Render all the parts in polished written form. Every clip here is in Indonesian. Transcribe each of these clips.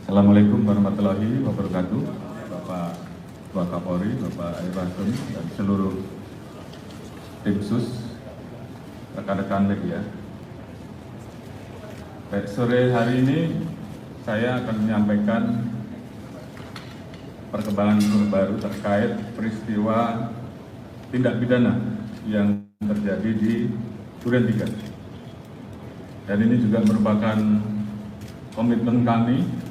Assalamualaikum warahmatullahi wabarakatuh, Bapak Ketua Kapolri, Bapak Irwasum, dan seluruh tim sus, rekan-rekan media. Baik, sore hari ini saya akan menyampaikan perkembangan terbaru terkait peristiwa tindak pidana yang terjadi di Duren 3. Dan ini juga merupakan komitmen kami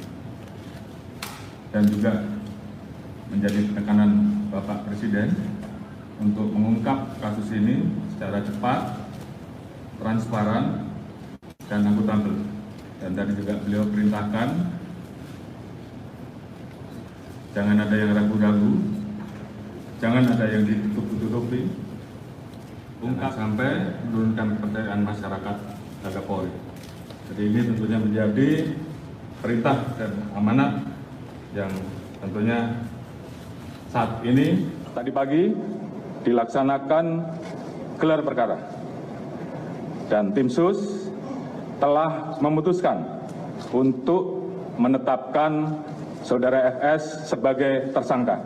dan juga menjadi tekanan Bapak Presiden untuk mengungkap kasus ini secara cepat, transparan, dan akuntabel. Dan tadi juga beliau perintahkan jangan ada yang ragu-ragu, jangan ada yang ditutup-tutupi, ungkap sampai menurunkan kepercayaan masyarakat terhadap Polri. Jadi ini tentunya menjadi perintah dan amanat yang tentunya saat ini tadi pagi dilaksanakan gelar perkara dan tim sus telah memutuskan untuk menetapkan saudara FS sebagai tersangka.